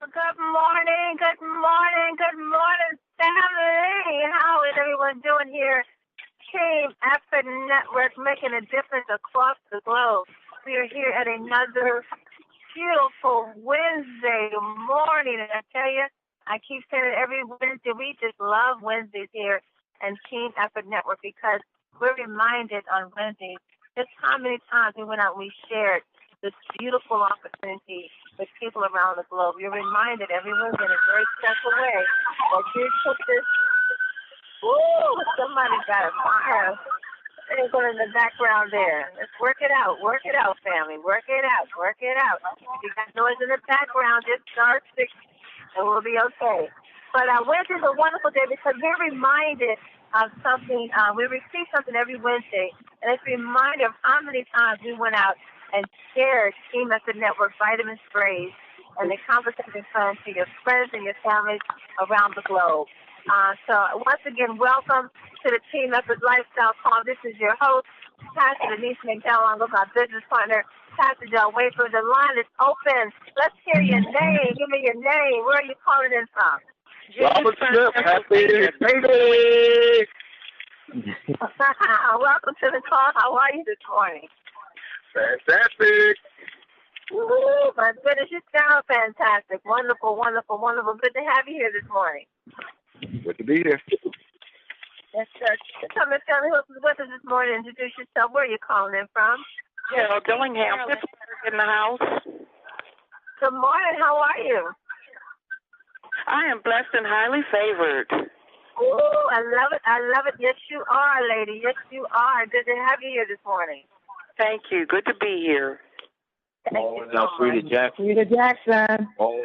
Good morning, family. How is everyone doing here? Team Effort Network making a difference across the globe. We are here at another beautiful Wednesday morning, and I tell you, I keep saying it every Wednesday. We just love Wednesdays here and Team Effort Network because we're reminded on Wednesdays just how many times we went out and we shared this beautiful opportunity with people around the globe. You're reminded everyone's in a very special way that you took this. Woo! Somebody's got a fire. They're going in the background there. Let's work it out, family. Work it out. If you got noise in the background, just start six, and we'll be okay. But Wednesday's a wonderful day because we're reminded of something. We receive something every Wednesday, and it's a reminder of how many times we went out and shared Team Effort Network vitamin sprays and the conversation fund to your friends and your families around the globe. So once again, welcome to the Team Effort Lifestyle Call. This is your host, Pastor Denise McDowell, along with my business partner, Pastor Del Wafer. The line is open. Let's hear your name. Give me your name. Where are you calling in from? Robert Smith, happy birthday. Welcome to the call. How are you this morning? Fantastic. Ooh, my goodness, you sound fantastic. Wonderful. Good to have you here this morning. Good to be here. Yes, sir. Tell me, who's with us this morning. Introduce yourself. Where are you calling in from? Yeah, Dillingham, in the house. Good morning. How are you? I am blessed and highly favored. Ooh, I love it. Yes, you are, lady. Yes, you are. Good to have you here this morning. Thank you. Good to be here. Thank you Now, so much. Frida Jackson. All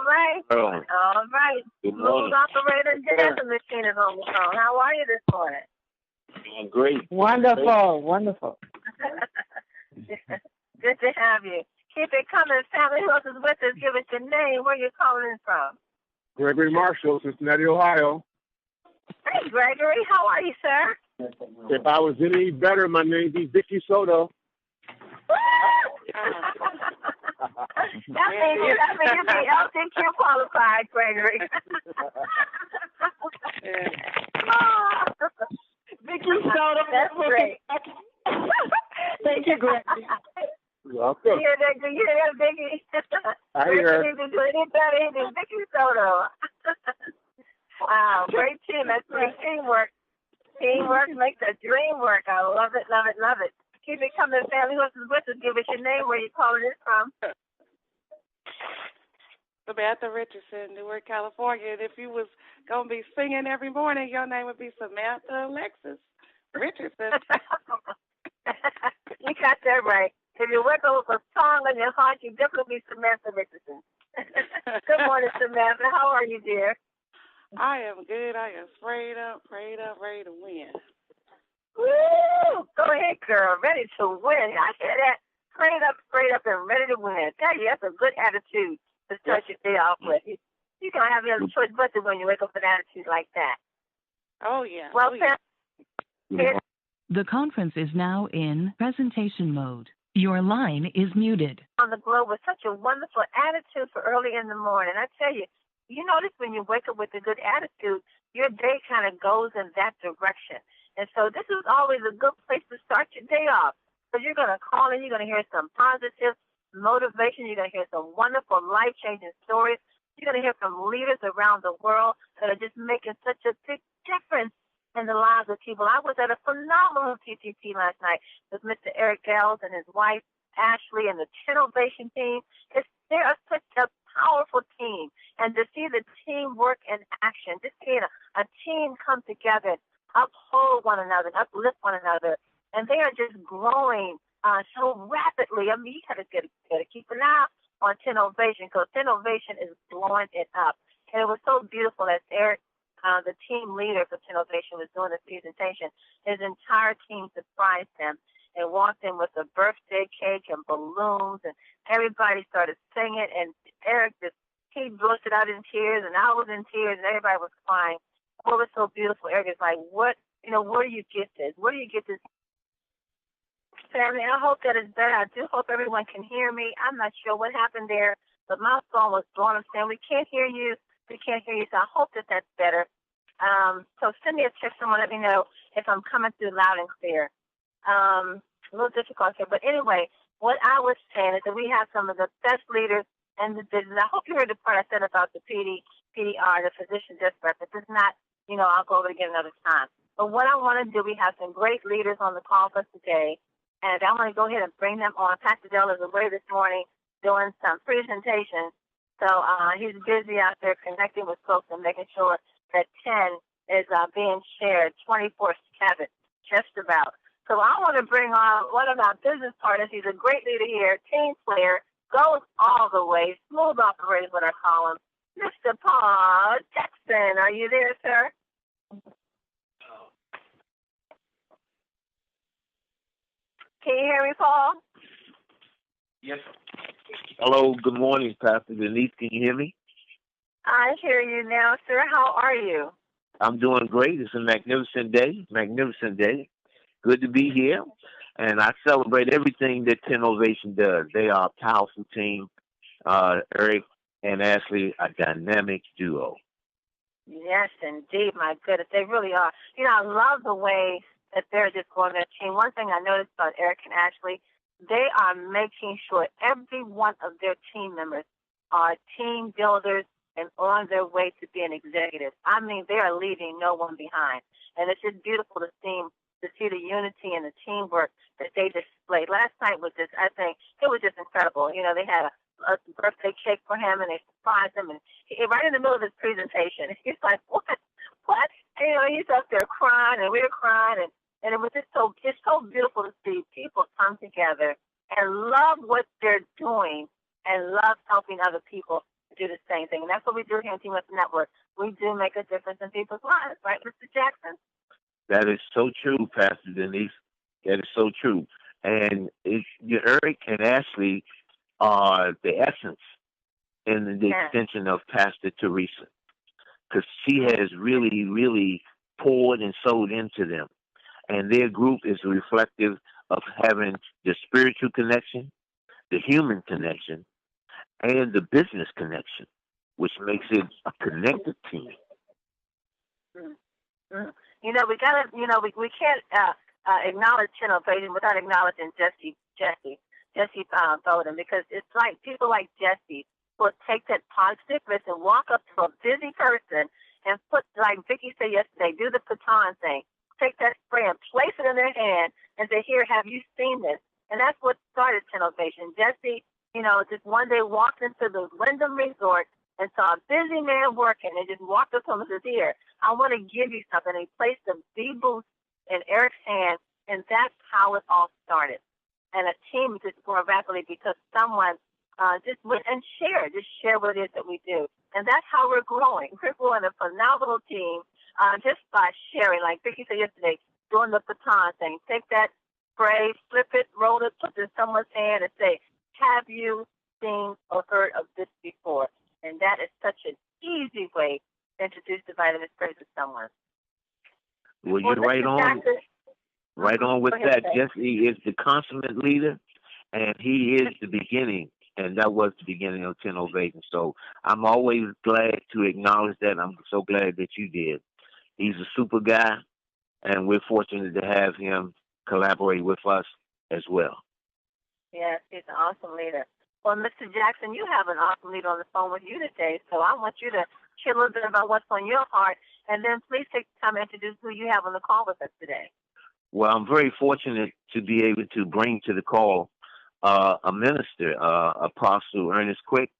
right. Good Smooth morning. operator dancing machine is on the phone. How are you this morning? Doing great. Wonderful. Good to have you. Keep it coming. Family, who else is with us? Give us your name. Where you calling in from? Gregory Marshall, Cincinnati, Ohio. Hey, Gregory. How are you, sir? If I was any better, my name'd be Vicky Soto. that means you be LTQ qualified, Gregory. Vicky Soto. That's great. Thank you, Gregory. Welcome. You hear that, Vicky? I hear. He didn't do any better. He did Vicky Soto. Wow, great team. That's great teamwork. Teamwork makes the dream work. I love it. Keep it coming, family. Who else is with us? Give us your name. Where you calling it from? Samantha Richardson, Newark, California. And if you was going to be singing every morning, your name would be Samantha Alexis Richardson. You got that right. If you wake up with a song in your heart, you definitely be Samantha Richardson. Good morning, Samantha. How are you, dear? I am good. I am prayed up, ready to win. Woo! Go ahead, girl. Ready to win. I hear that. Prayed up, and ready to win. Tell you, that's a good attitude to start your day off with. You can't have any other choice but to when you wake up with an attitude like that. Oh, yeah. Well, The conference is now in presentation mode. Your line is muted. On the globe with such a wonderful attitude for early in the morning. I tell you, you notice when you wake up with a good attitude, your day kind of goes in that direction. And so this is always a good place to start your day off. Because you're going to call in, you're going to hear some positive motivation, you're going to hear some wonderful life-changing stories. You're going to hear from leaders around the world that are just making such a big difference in the lives of people. I was at a phenomenal TTP last night with Mr. Eric Gales and his wife, Ashley, and the Innovation team. They are such a powerful team. And to see the teamwork in action, just seeing a team come together, uphold one another, uplift one another, and they are just growing so rapidly. I mean, you gotta keep an eye on Innovation because Innovation is blowing it up. And it was so beautiful as Eric, the team leader for Innovation, was doing the presentation. His entire team surprised him and walked in with a birthday cake and balloons, and everybody started singing. And Eric he bursted out in tears, and I was in tears, and everybody was crying. Oh, it was so beautiful. Eric is like, where do you get this? Where do you get this? Family, I hope that is better. I do hope everyone can hear me. I'm not sure what happened there but my phone was blowing up saying, we can't hear you. We can't hear you. So I hope that that's better. So send me a text and let me know if I'm coming through loud and clear. A little difficult here. But anyway, what I was saying is that we have some of the best leaders in the business. I hope you heard the part I said about the PDR, the physician dispatch. If it's not, I'll go over it again another time. But what I want to do, we have some great leaders on the call for today, and I want to go ahead and bring them on. Pastor Dell is away this morning doing some presentations, so he's busy out there connecting with folks and making sure that 10 is being shared 24/7, just about. So I want to bring on one of our business partners. He's a great leader here, team player, goes all the way, smooth operator is what I call him, Mr. Paul Jackson. Are you there, sir? Can you hear me, Paul? Yes. Hello, good morning, Pastor Denise. Can you hear me? I hear you now, sir. How are you? I'm doing great. It's a magnificent day. Good to be here. And I celebrate everything that 10 Ovation does. They are a powerful team. Eric and Ashley, a dynamic duo. Yes, indeed. My goodness, they really are. I love the way that they're just going their team. One thing I noticed about Eric and Ashley, they are making sure every one of their team members are team builders and on their way to being executives. I mean, they are leaving no one behind. And it's just beautiful to see the unity and the teamwork that they displayed. Last night was just, I think, it was just incredible. They had a birthday cake for him, and they surprised him. And right in the middle of his presentation, he's like, what? And, he's up there crying, and we were crying. And it was just it's so beautiful to see people come together and love what they're doing and love helping other people do the same thing. And that's what we do here in Team Up Network. We do make a difference in people's lives, right, Mr. Jackson? That is so true, Pastor Denise. That is so true. And Eric and Ashley are the essence and the extension of Pastor Teresa, because she has really, really poured and sowed into them. And their group is reflective of having the spiritual connection, the human connection, and the business connection, which makes it a connected team. Mm-hmm. We gotta, we can't acknowledge 10 Ovation without acknowledging Jesse Bowden, because it's like people like Jesse will take that positive and walk up to a busy person and put, like Vicki said yesterday, do the baton thing. Take that spray and place it in their hand and say, here, have you seen this? And that's what started 10 Ovation. Jesse, just one day walked into the Wyndham Resort and saw a busy man working and just walked up to him and said, here, I want to give you something. And he placed the boost in Eric's hand, and that's how it all started. And a team just grew rapidly because someone just went and share what it is that we do. And that's how we're growing. We're growing a phenomenal team just by sharing. Like Vicki said yesterday, doing the baton thing. Take that spray, flip it, roll it, put it in someone's hand and say, have you seen or heard of this before? And that is such an easy way to introduce the vitamin spray to someone. Well, you're right on. Right on with that. Jesse is the consummate leader, and he is the beginning, and that was the beginning of 10 Ovation. So I'm always glad to acknowledge that. I'm so glad that you did. He's a super guy, and we're fortunate to have him collaborate with us as well. Yes, he's an awesome leader. Well, Mr. Jackson, you have an awesome leader on the phone with you today, so I want you to share a little bit about what's on your heart, and then please take the time to introduce who you have on the call with us today. Well, I'm very fortunate to be able to bring to the call a minister, Apostle Ernest Quick.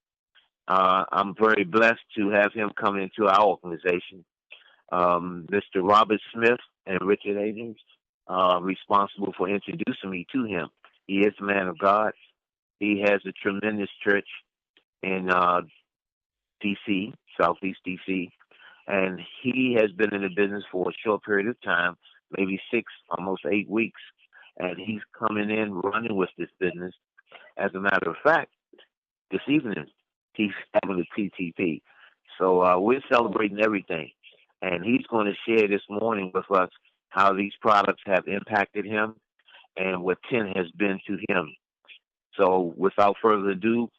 I'm very blessed to have him come into our organization. Mr. Robert Smith and Richard Adams responsible for introducing me to him. He is a man of God. He has a tremendous church in D.C., Southeast D.C., and he has been in the business for a short period of time, maybe 6, almost 8 weeks, and he's coming in running with this business. As a matter of fact, this evening he's having a PTP. So we're celebrating everything, and he's going to share this morning with us how these products have impacted him and what 10 has been to him. So without further ado,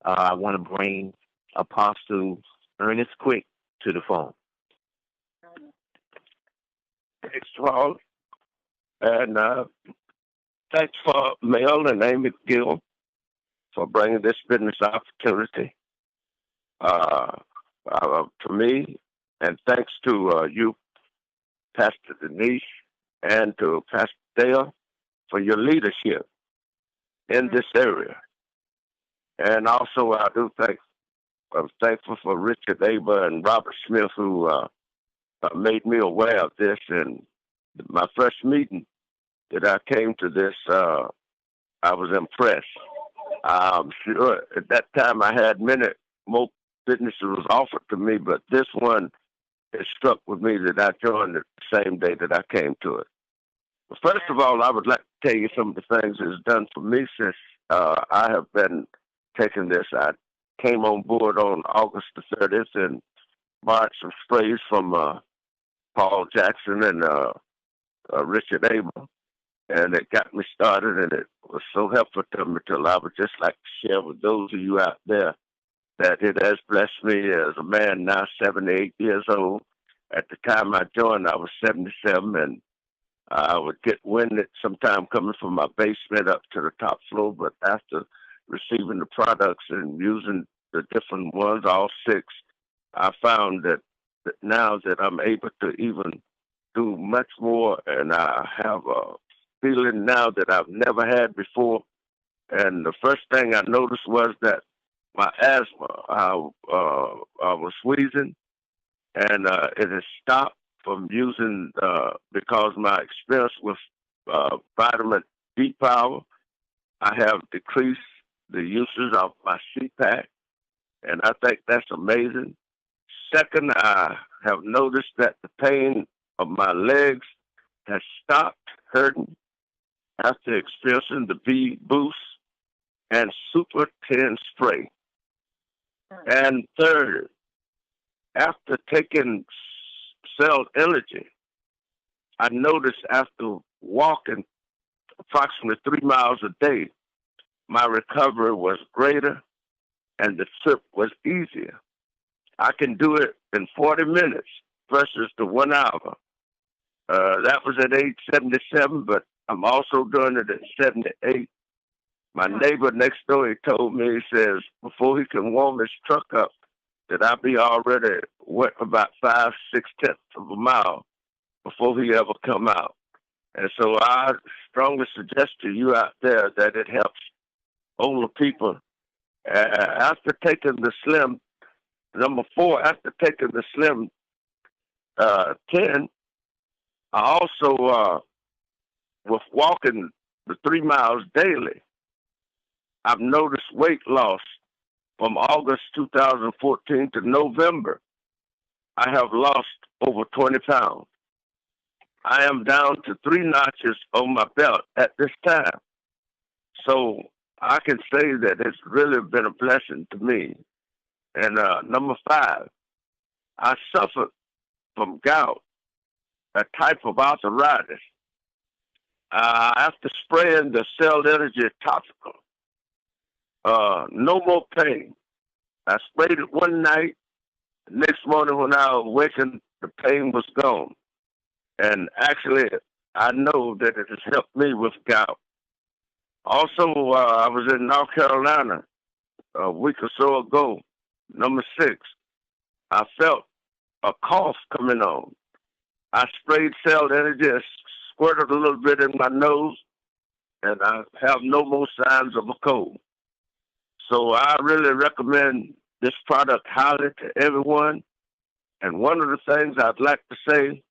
I want to bring Apostle Ernest Quick to the phone. Thanks, Paul. And thanks for Mel and Amy Gill for bringing this business opportunity to me. And thanks to you, Pastor Denise, and to Pastor Dale for your leadership in this area. And also, I'm thankful for Richard Aber and Robert Smith, who made me aware of this. And my first meeting that I came to this, I was impressed. I'm sure at that time I had many more businesses was offered to me, but this one, it struck with me that I joined it the same day that I came to it. But first of all, I would like to tell you some of the things it's done for me since I have been taking this. I came on board on August the 30th and bought some sprays from Paul Jackson and Richard Abel, and it got me started, and it was so helpful to me till I would just like to share with those of you out there that it has blessed me as a man now 78 years old. At the time I joined, I was 77, and I would get winded sometime coming from my basement up to the top floor, but after receiving the products and using the different ones, all 6, I found that now that I'm able to even do much more, and I have a feeling now that I've never had before. And the first thing I noticed was that my asthma, I was wheezing, and it has stopped from using, because my experience with vitamin D power, I have decreased the uses of my CPAC, and I think that's amazing. Second, I have noticed that the pain of my legs has stopped hurting after experiencing the V Boost and Super 10 spray. And third, after taking Cell Energy, I noticed after walking approximately 3 miles a day, my recovery was greater and the trip was easier. I can do it in 40 minutes versus the 1 hour. That was at age 77, but I'm also doing it at 78. My neighbor next door, he told me, he says, before he can warm his truck up, that I'll be already went about 5/6 of a mile before he ever come out. And so I strongly suggest to you out there that it helps older people. After taking the Slim, number 4, after taking the Slim 10, I also, with walking the 3 miles daily, I've noticed weight loss from August 2014 to November. I have lost over 20 pounds. I am down to 3 notches on my belt at this time. So I can say that it's really been a blessing to me. And number 5, I suffered from gout, a type of arthritis. After spraying the Cell Energy topical, no more pain. I sprayed it one night. The next morning when I awakened, the pain was gone. And actually, I know that it has helped me with gout. Also, I was in North Carolina a week or so ago, number 6. I felt a cough coming on. I sprayed Cell Energy, squirted a little bit in my nose, and I have no more signs of a cold. So I really recommend this product highly to everyone. And one of the things I'd like to say,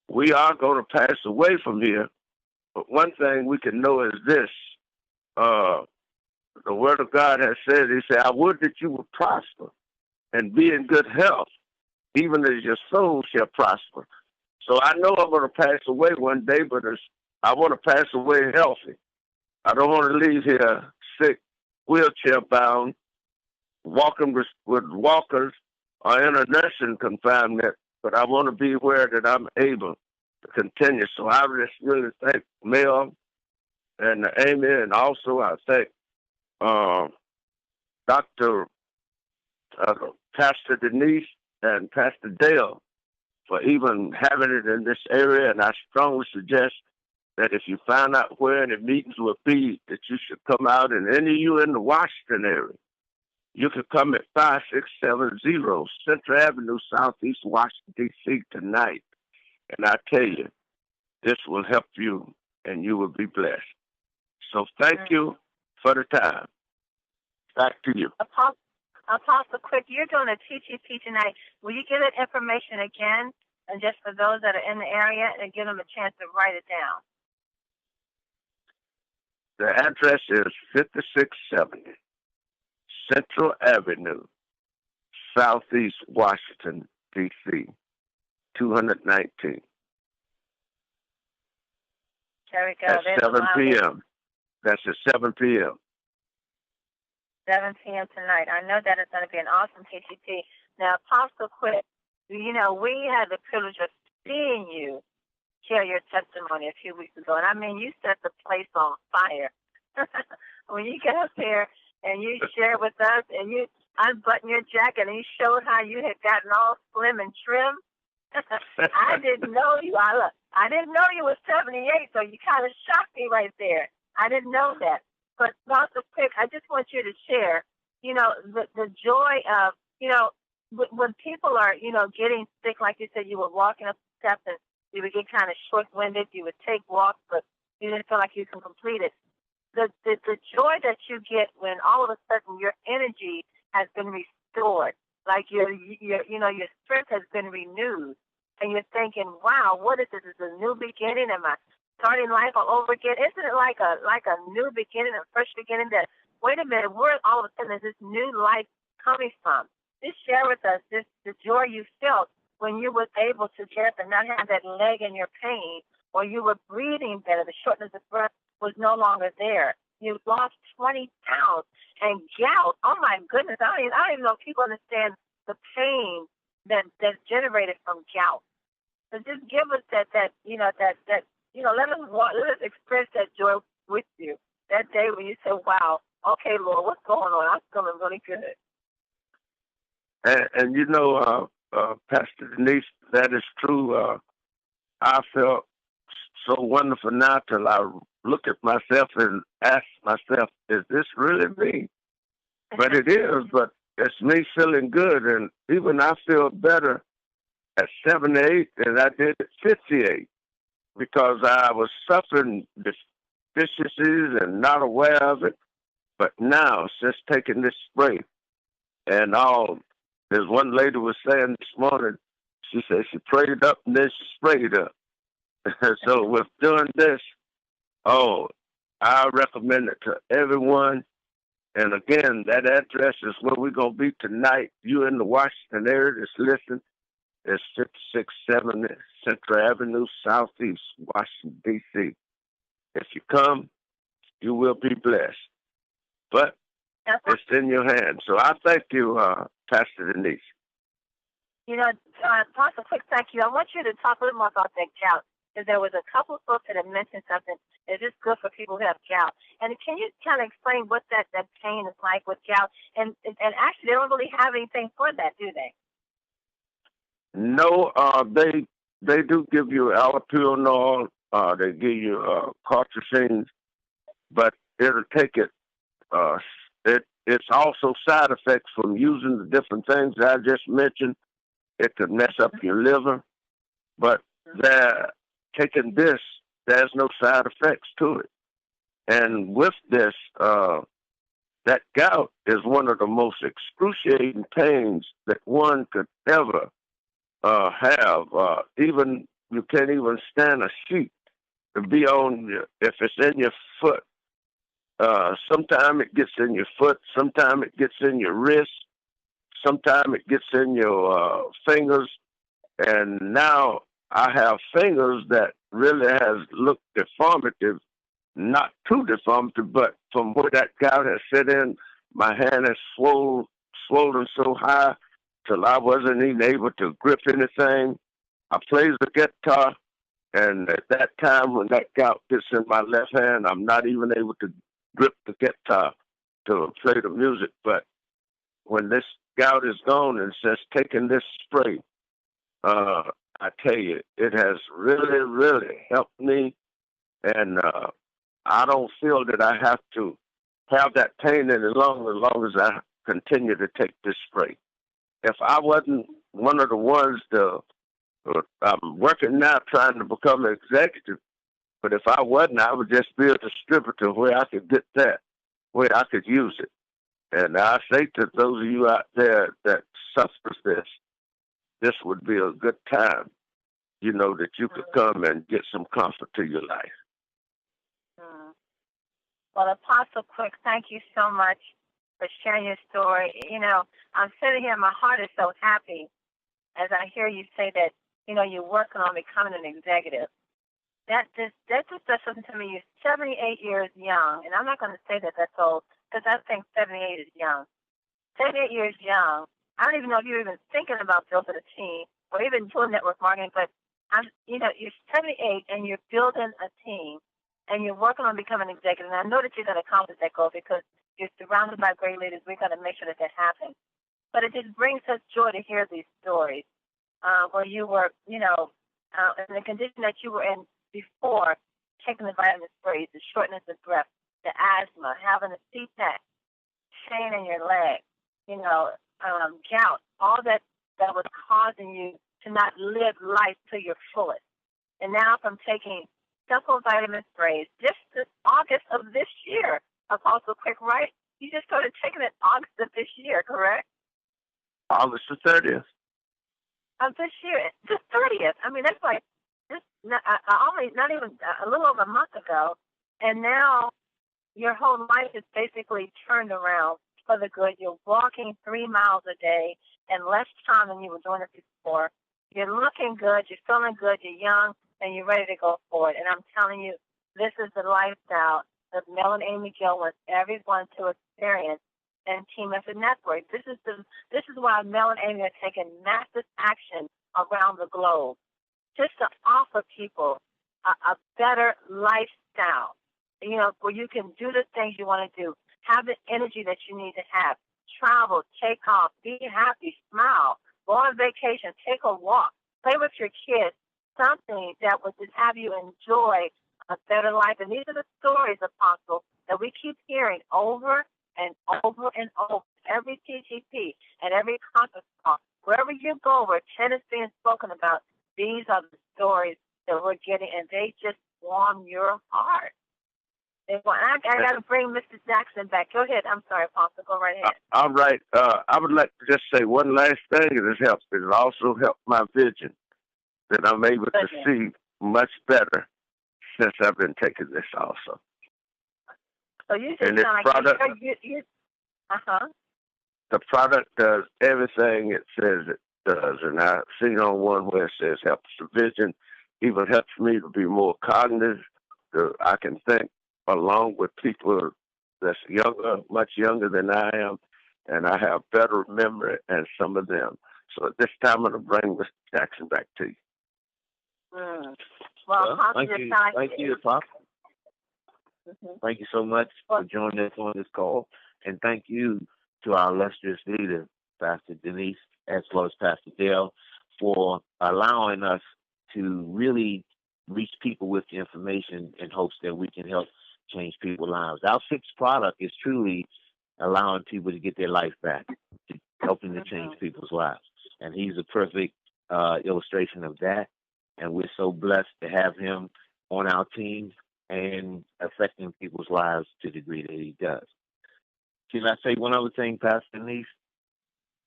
we are going to pass away from here, but one thing we can know is this. The Word of God has said, He said, I would that you would prosper and be in good health, even as your soul shall prosper. So I know I'm going to pass away one day, but I want to pass away healthy. I don't want to leave here sick, wheelchair bound, walking with walkers or in a nursing confinement, but I want to be aware that I'm able to continue. So I just really thank Mel and Amy, and also I thank Dr. Pastor Denise and Pastor Dale for even having it in this area, and I strongly suggest that if you find out where any meetings will be, that you should come out, and any of you in the Washington area, you can come at 5670 Central Avenue, Southeast Washington, D.C. tonight. And I tell you, this will help you, and you will be blessed. So thank you for the time. Back to you. Apostle Quick, you're doing a TTP tonight. Will you give that information again, and just for those that are in the area, and give them a chance to write it down? The address is 5670 Central Avenue, Southeast Washington, D.C., 219. There we go. At 7 p.m. That's at 7 p.m. 7 p.m. tonight. I know that is going to be an awesome TTP. Now, Apostle Quick, you know, we had the privilege of seeing you share your testimony a few weeks ago. And I mean, you set the place on fire. When you get up there and you share with us and you unbutton your jacket and you showed how you had gotten all slim and trim. I didn't know you. I didn't know you were 78, so you kind of shocked me right there. I didn't know that. But Apostle Quick, I just want you to share, you know, the joy of, you know, when people are, you know, getting sick, like you said, you were walking up the steps and you would get kind of short-winded. You would take walks, but you didn't feel like you can complete it. The joy that you get when all of a sudden your energy has been restored, like your strength has been renewed, and you're thinking, wow, what is this? Is this a new beginning? Am I starting life all over again? Isn't it like a new beginning, a fresh beginning? That, wait a minute, where all of a sudden is this new life coming from? Just share with us the joy you felt when you was able to get up and not have that leg in your pain, or you were breathing better. The shortness of breath was no longer there. You lost 20 pounds. And gout, oh my goodness, I don't even know if people understand the pain that's generated from gout. So just give us that let us experience that joy with you that day when you said, wow, okay, Lord, what's going on? I'm feeling really good. And you know, Pastor Denise, that is true. I felt so wonderful now till I look at myself and ask myself, is this really me? But it is, but it's me feeling good. And even I feel better at 78 than I did at 58 because I was suffering deficiencies and not aware of it. But now, since taking this spray and all, as one lady was saying this morning, she said she prayed up and then she sprayed up. So with doing this, I recommend it to everyone. And again, that address is where we're going to be tonight. You in the Washington area that's listening, it's 5670 Central Avenue, Southeast Washington, D.C. If you come, you will be blessed. But it's in your hands. So I thank you, Pastor Denise. You know, Apostle, quick thank you. I want you to talk a little more about that gout. Because there was a couple of folks that have mentioned something. Is this good for people who have gout? And can you kind of explain what that pain is like with gout? And actually, they don't really have anything for that, do they? No, they do give you allopurinol. They give you colchicine, but it'll take it. It's also side effects from using the different things that I just mentioned. It could mess up your liver, but taking this, there's no side effects to it. And with this, that gout is one of the most excruciating pains that one could ever have. Even you can't even stand a sheet to be on if it's in your foot. Sometimes it gets in your foot, sometimes it gets in your wrist, sometimes it gets in your fingers. And now I have fingers that really has looked deformative, not too deformative, but from where that gout has set in, my hand has swollen so high till I wasn't even able to grip anything. I play the guitar, and at that time when that gout gets in my left hand, I'm not even able to grip the guitar to play the music. But when this gout is gone and since taking this spray, I tell you, it has really, really helped me. And I don't feel that I have to have that pain any longer as long as I continue to take this spray. If I wasn't one of the ones I'm working now trying to become an executive, but if I wasn't, I would just be a distributor where I could get that, where I could use it. And I say to those of you out there that suffers this would be a good time, that you could come and get some comfort to your life. Well, Apostle Quick, thank you so much for sharing your story. I'm sitting here, my heart is so happy as I hear you say that, you're working on becoming an executive. That just does something to me. You're 78 years young, and I'm not going to say that that's old, because I think 78 is young. 78 years young. I don't even know if you're even thinking about building a team or even doing network marketing, but you're 78 and you're building a team and you're working on becoming an executive. And I know that you're going to accomplish that goal because you're surrounded by great leaders. We're going to make sure that happens. But it just brings us joy to hear these stories where you were, in the condition that you were in before taking the vitamin sprays, the shortness of breath, the asthma, having a CPAP, pain in your leg, gout, all that was causing you to not live life to your fullest. And now from taking simple vitamin sprays, just this August of this year, Apostle Quick, right? You just started taking it August of this year, correct? August the 30th. Of this year, the 30th. I mean, that's like only not even a little over a month ago. And now your whole life is basically turned around for the good. You're walking 3 miles a day in less time than you were doing it before. You're looking good. You're feeling good. You're young, and you're ready to go forward. And I'm telling you, this is the lifestyle that Mel and Amy Gill wants everyone to experience in Team Effort Network. This is why Mel and Amy are taking massive action around the globe, just to offer people a better lifestyle. Where you can do the things you want to do, have the energy that you need to have, travel, take off, be happy, smile, go on vacation, take a walk, play with your kids, something that would just have you enjoy a better life. And these are the stories, Apostle, that we keep hearing over and over and over, every TGP and every conference call. Wherever you go, where 10 is being spoken about, these are the stories that we're getting, and they just warm your heart. I got to bring Mr. Jackson back. Go ahead. I'm sorry, Apostle. Go right ahead. All right. I would like to just say one last thing. It has helped. It also helped my vision, that I'm able to see much better since I've been taking this also. So you just sound like the product does everything it says it does. And I've seen on one where it says helps the vision, even helps me to be more cognitive. I can think along with people that's younger, much younger than I am, and I have better memory than some of them. So at this time, I'm going to bring Mr. Jackson back to you. Well, thank you, Apostle. Thank you so much for joining us on this call, and thank you to our illustrious leader, Pastor Denise, as well as Pastor Dale, for allowing us to really reach people with the information in hopes that we can help change people's lives. Our fixed product is truly allowing people to get their life back, helping to change people's lives. And he's a perfect illustration of that. And we're so blessed to have him on our team and affecting people's lives to the degree that he does. Can I say one other thing, Pastor Denise?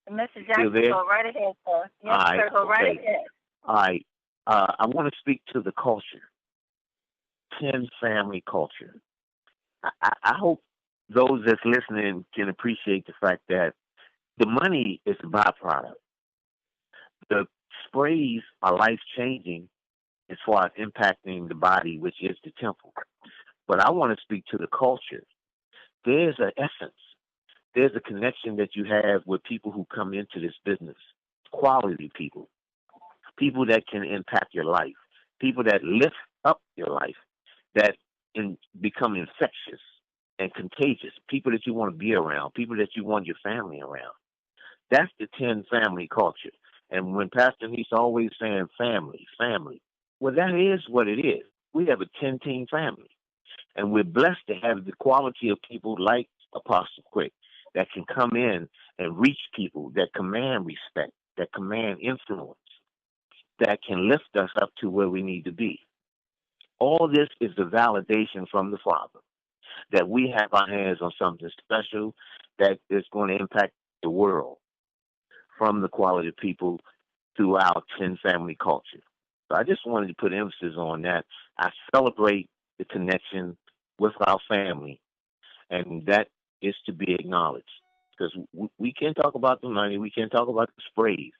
Mr. Jackson, go right ahead, sir. Yes, sir, go right ahead. All right. I want to speak to the culture, 10 family culture. I hope those that's listening can appreciate the fact that the money is a byproduct. The sprays are life-changing as far as impacting the body, which is the temple. But I want to speak to the culture. There's an essence. There's a connection that you have with people who come into this business, quality people, people that can impact your life, people that lift up your life, that become infectious and contagious, people that you want to be around, people that you want your family around. That's the 10 family culture. And when Pastor Nice always saying family, family, well, that is what it is. We have a 10-team family. And we're blessed to have the quality of people like Apostle Quick that can come in and reach people, that command respect, that command influence, that can lift us up to where we need to be. All this is the validation from the Father that we have our hands on something special that is going to impact the world from the quality of people through our 10 family culture. So I just wanted to put emphasis on that. I celebrate the connection with our family, and that is to be acknowledged. Because we can talk about the money, we can talk about the sprays,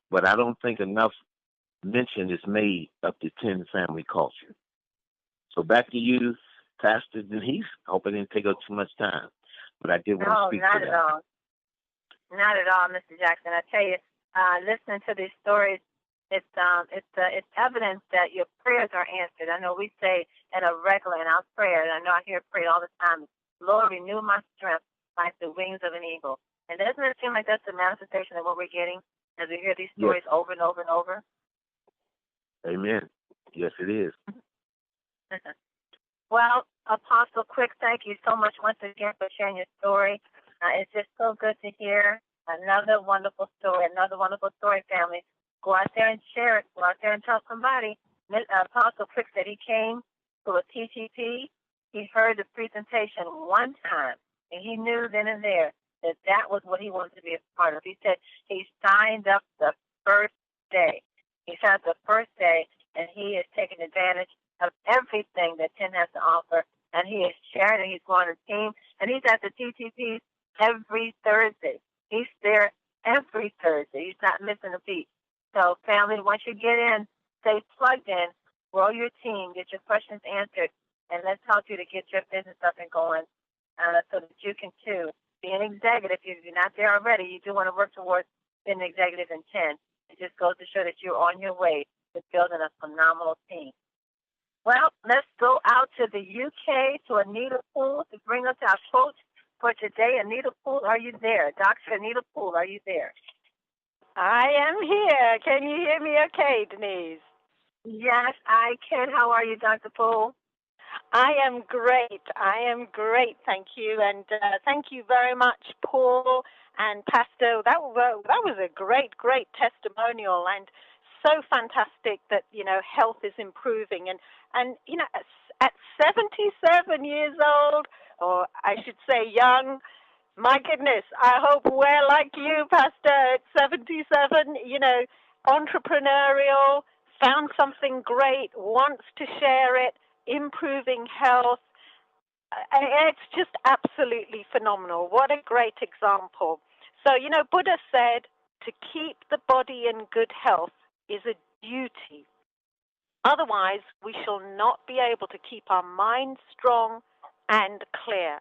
but I don't think enough mention is made of the 10 family culture. So back to you, Pastor Denise. I hope I didn't take up too much time, but I did want to speak to that. No, not at all. Not at all, Mr. Jackson. I tell you, listening to these stories, it's evidence that your prayers are answered. I know we say in a regular in our prayers, I know I hear it prayed all the time, Lord, renew my strength like the wings of an eagle. And doesn't it seem like that's the manifestation of what we're getting as we hear these stories over and over and over? Amen. Yes, it is. Well, Apostle Quick, thank you so much once again for sharing your story. It's just so good to hear another wonderful story, family. Go out there and share it. Go out there and tell somebody. Apostle Quick said he came to a TTP. He heard the presentation one time, and he knew then and there that that was what he wanted to be a part of. He said he signed up the first day. He signed up the first day, and he is taking advantage of everything that 10 has to offer, and he is sharing it. He's going to team, and he's at the TTPs every Thursday. He's there every Thursday. He's not missing a beat. So, family, once you get in, stay plugged in, grow your team, get your questions answered, and let's help you to get your business up and going so that you can, too, be an executive. If you're not there already, you do want to work towards being an executive in 10. It just goes to show that you're on your way to building a phenomenal team. Well, let's go out to the UK, to Anita Poole, to bring us our quote for today. Anita Poole, are you there? Dr. Anita Poole, are you there? I am here. Can you hear me okay, Denise? Yes, I can. How are you, Dr. Poole? I am great. Thank you. And thank you very much, Paul and Pastor. That was a great testimonial, and so fantastic that, health is improving. And at 77 years old, or I should say young, my goodness, I hope we're like you, Pastor, at 77, entrepreneurial, found something great, wants to share it, improving health. It's just absolutely phenomenal. What a great example. So, Buddha said to keep the body in good health is a duty. Otherwise, we shall not be able to keep our minds strong and clear.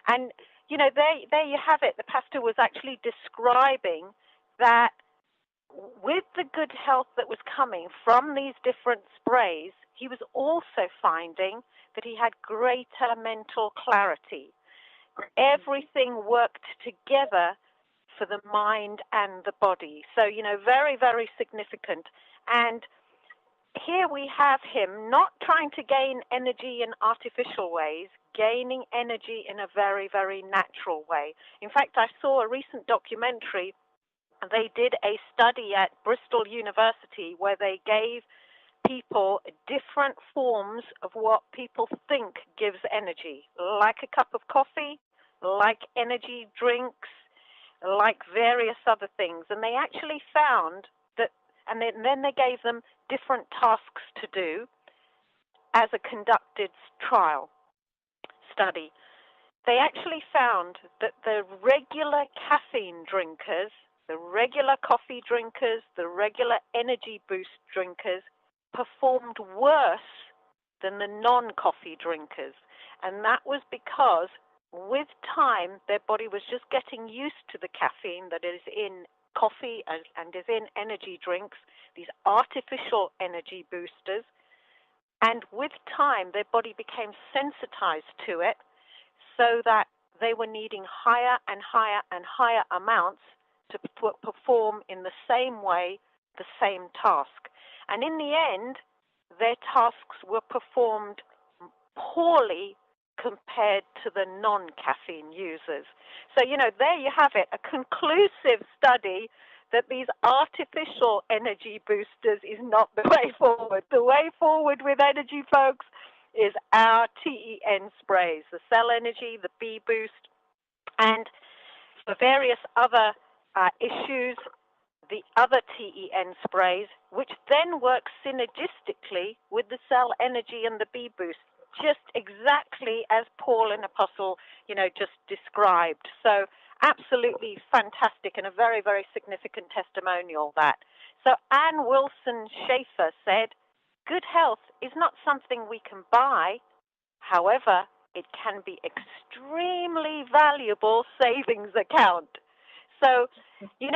And, there you have it. The pastor was actually describing that with the good health that was coming from these different sprays, he was also finding that he had greater mental clarity. Everything worked together for the mind and the body. So, very, very significant. And here we have him not trying to gain energy in artificial ways, gaining energy in a very, very natural way. In fact, I saw a recent documentary. They did a study at Bristol University where they gave people different forms of what people think gives energy, like a cup of coffee, like energy drinks, like various other things. And they actually found that, and then they gave them different tasks to do as a conducted trial study. They actually found that the regular caffeine drinkers, the regular coffee drinkers, the regular energy boost drinkers performed worse than the non-coffee drinkers. And that was because with time, their body was just getting used to the caffeine that is in coffee and is in energy drinks, these artificial energy boosters. And with time, their body became sensitized to it so that they were needing higher and higher and higher amounts to perform in the same way the same task. And in the end, their tasks were performed poorly compared to the non-caffeine users. So, there you have it, a conclusive study that these artificial energy boosters is not the way forward. The way forward with energy, folks, is our TEN sprays, the cell energy, the B boost, and for various other issues, the other TEN sprays, which then work synergistically with the cell energy and the B boost, just exactly as Paul and Apostle, just described. So absolutely fantastic and a very, very significant testimonial that. So Ann Wilson Schaefer said, good health is not something we can buy. However, it can be extremely valuable savings account. So, you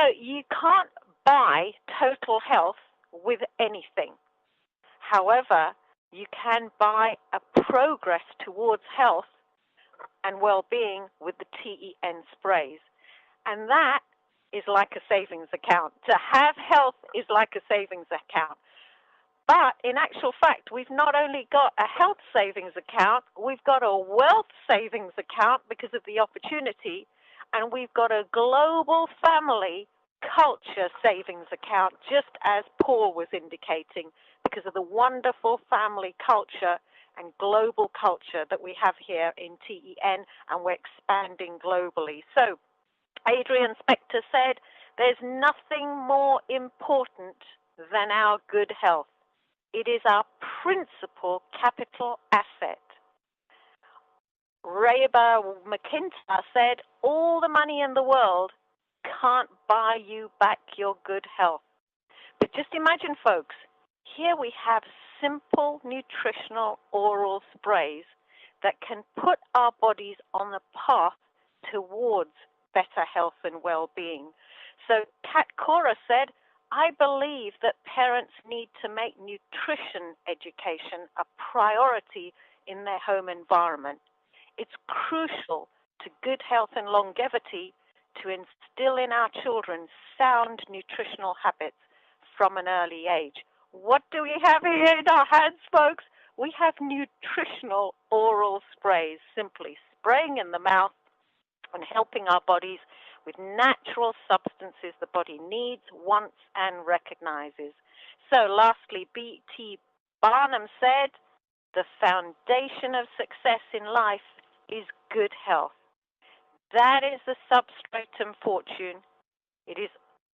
can't buy total health with anything. However, you can buy a progress towards health and well-being with the TEN sprays. And that is like a savings account. To have health is like a savings account. But in actual fact, we've not only got a health savings account, we've got a wealth savings account because of the opportunity, and we've got a global family culture savings account, just as Paul was indicating, because of the wonderful family culture and global culture that we have here in TEN, and we're expanding globally. So Adrian Spector said, there's nothing more important than our good health. It is our principal capital asset. Reba McIntyre said, all the money in the world can't buy you back your good health. But just imagine, folks, here we have simple nutritional oral sprays that can put our bodies on the path towards better health and well-being. So Kat Cora said, I believe that parents need to make nutrition education a priority in their home environment. It's crucial to good health and longevity to instill in our children sound nutritional habits from an early age. What do we have here in our hands, folks? We have nutritional oral sprays, simply spraying in the mouth and helping our bodies with natural substances the body needs, wants, and recognizes. So lastly, B.T. Barnum said, the foundation of success in life is good health. That is the substratum fortune. It is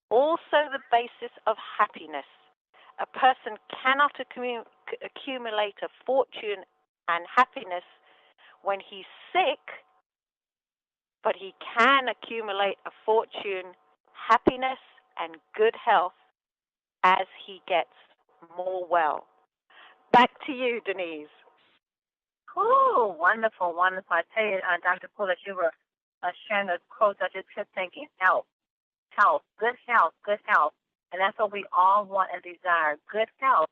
also the basis of happiness. A person cannot accumulate a fortune and happiness when he's sick, but he can accumulate a fortune, happiness, and good health as he gets more well. Back to you, Denise. Oh, wonderful, wonderful. I tell you, Dr. Poole, that you were sharing those quotes. I just kept thinking, health, good health, good health. And that's what we all want and desire, good health.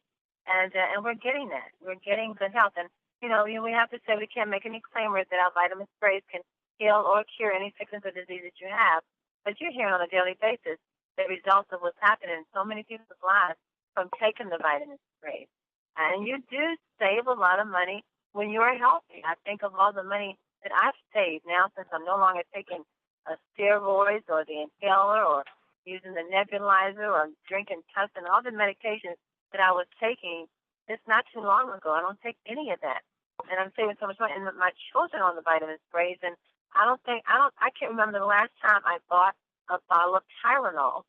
And we're getting that. We're getting good health. And, we have to say we can't make any claimers that our vitamin sprays can heal or cure any sickness or disease that you have. But you're hearing on a daily basis the results of what's happening in so many people's lives from taking the vitamin sprays. And you do save a lot of money when you are healthy. I think of all the money that I've saved now since I'm no longer taking steroids or the inhaler or using the nebulizer or drinking Tussin, all the medications that I was taking just not too long ago. I don't take any of that. And I'm saving so much money. And my children are on the vitamin sprays, and I can't remember the last time I bought a bottle of Tylenol.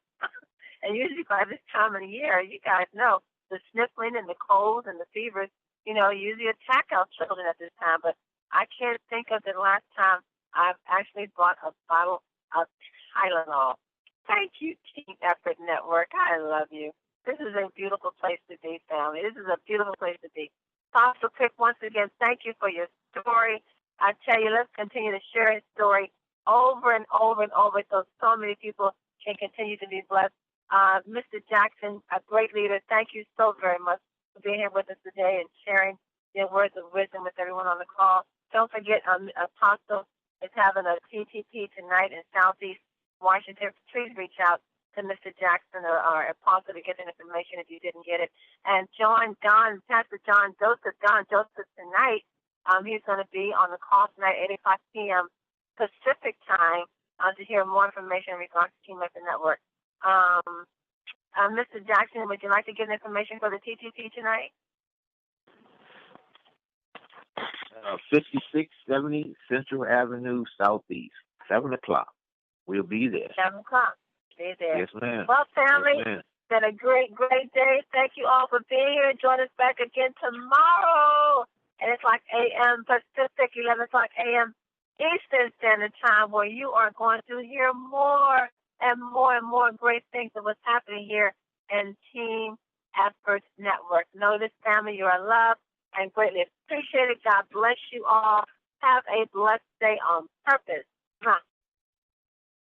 And usually by this time of the year, you guys know, the sniffling and the colds and the fevers, usually attack our children at this time. But I can't think of the last time I've actually bought a bottle of Tylenol. Thank you, Team Effort Network. I love you. This is a beautiful place to be, family. This is a beautiful place to be. Pastor Crick, once again, thank you for your story. I tell you, let's continue to share his story over and over and over so many people can continue to be blessed. Mr. Jackson, a great leader, thank you so very much for being here with us today and sharing your words of wisdom with everyone on the call. Don't forget, Apostle is having a TTP tonight in Southeast Washington, please reach out to Mr. Jackson or Apostle to get the information if you didn't get it. And Pastor John Joseph tonight, he's going to be on the call tonight, 8 o'clock p.m. Pacific time, to hear more information in regards to Team Effort Network. Mr. Jackson, would you like to give information for the TTP tonight? 5670 Central Avenue Southeast, 7 o'clock. We'll be there. 7 o'clock. Be there. Yes, ma'am. Well, family, yes, ma'am. It's been a great, great day. Thank you all for being here. Join us back again tomorrow. And it's like a.m. Pacific, 11 o'clock a.m. Eastern Standard Time, where you are going to hear more and more great things of what's happening here in Team Efforts Network. Know this, family, you are loved and greatly appreciated. God bless you all. Have a blessed day on purpose.